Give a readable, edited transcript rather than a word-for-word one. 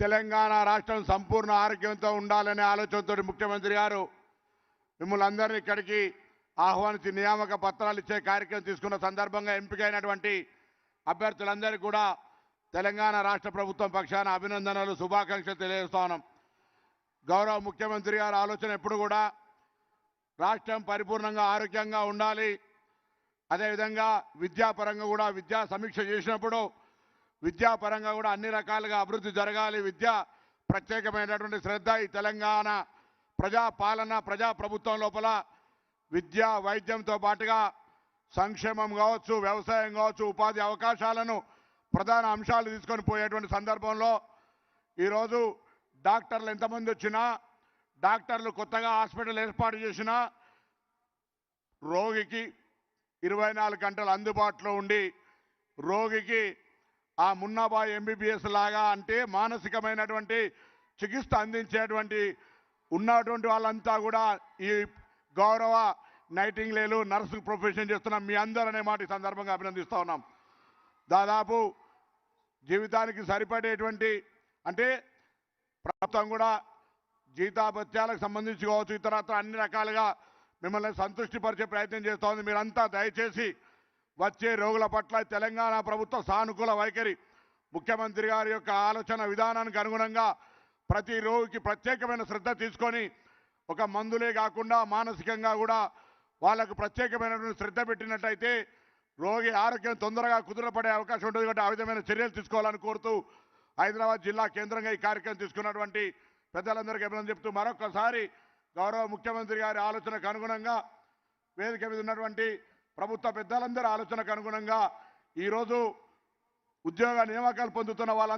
తెలంగాణ రాష్ట్రం సంపూర్ణ ఆరోగ్యంతో ఉండాలనే ఆలోచనతో ముఖ్యమంత్రి గారు మిమ్మల్ని అందరినీ ఇక్కడికి ఆహ్వానించి నియామక పత్రాలు ఇచ్చే కార్యక్రమం తీసుకున్న సందర్భంగా ఎంపికైనటువంటి అభ్యర్థులందరికీ కూడా తెలంగాణ రాష్ట్ర ప్రభుత్వం పక్షాన అభినందనలు శుభాకాంక్షలు తెలియజేస్తా ఉన్నాం. గౌరవ ముఖ్యమంత్రి గారి ఆలోచన ఎప్పుడు కూడా రాష్ట్రం పరిపూర్ణంగా ఆరోగ్యంగా ఉండాలి. అదేవిధంగా విద్యాపరంగా కూడా విద్యా సమీక్ష చేసినప్పుడు విద్యాపరంగా కూడా అన్ని రకాలుగా అభివృద్ధి జరగాలి. విద్య ప్రత్యేకమైనటువంటి శ్రద్ధ ఈ తెలంగాణ ప్రజాపాలన ప్రజాప్రభుత్వం లోపల విద్య వైద్యంతో పాటుగా సంక్షేమం కావచ్చు, వ్యవసాయం కావచ్చు, ఉపాధి అవకాశాలను ప్రధాన అంశాలు తీసుకొని పోయేటువంటి సందర్భంలో ఈరోజు డాక్టర్లు ఎంతమంది వచ్చినా, డాక్టర్లు కొత్తగా హాస్పిటల్ ఏర్పాటు చేసినా రోగికి 24 గంటలు అందుబాటులో ఉండి రోగికి ఆ మున్నాబాయ్ ఎంబీబీఎస్ లాగా అంటే మానసికమైనటువంటి చికిత్స అందించేటువంటి ఉన్నటువంటి వాళ్ళంతా కూడా ఈ గౌరవ నైటింగ్లేలు నర్సు ప్రొఫెషన్ చేస్తున్న మీ అందరనే మాట ఈ సందర్భంగా అభినందిస్తూ ఉన్నాం. దాదాపు జీవితానికి సరిపడేటువంటి అంటే ప్రభుత్వం కూడా జీతాభత్యాలకు సంబంధించి కావచ్చు, ఇతరత్ర అన్ని రకాలుగా మిమ్మల్ని సంతృష్టిపరిచే ప్రయత్నం చేస్తూ ఉంది. మీరంతా దయచేసి వచ్చే రోగుల పట్ల తెలంగాణ ప్రభుత్వ సానుకూల వైఖరి ముఖ్యమంత్రి గారి యొక్క ఆలోచన విధానానికి అనుగుణంగా ప్రతి రోగికి ప్రత్యేకమైన శ్రద్ధ తీసుకొని ఒక మందులే కాకుండా మానసికంగా కూడా వాళ్ళకు ప్రత్యేకమైనటువంటి శ్రద్ధ పెట్టినట్టయితే రోగి ఆరోగ్యం తొందరగా కుదురపడే అవకాశం ఉంటుంది. కాబట్టి ఆ విధమైన చర్యలు తీసుకోవాలని కోరుతూ హైదరాబాద్ జిల్లా కేంద్రంగా ఈ కార్యక్రమం తీసుకున్నటువంటి పెద్దలందరికీ అభినందన చెప్తూ మరొకసారి గౌరవ ముఖ్యమంత్రి గారి ఆలోచనకు అనుగుణంగా వేదిక మీద ఉన్నటువంటి ప్రభుత్వ పెద్దలందరి ఆలోచనకు అనుగుణంగా ఈరోజు ఉద్యోగ నియామకాలు పొందుతున్న వాళ్ళ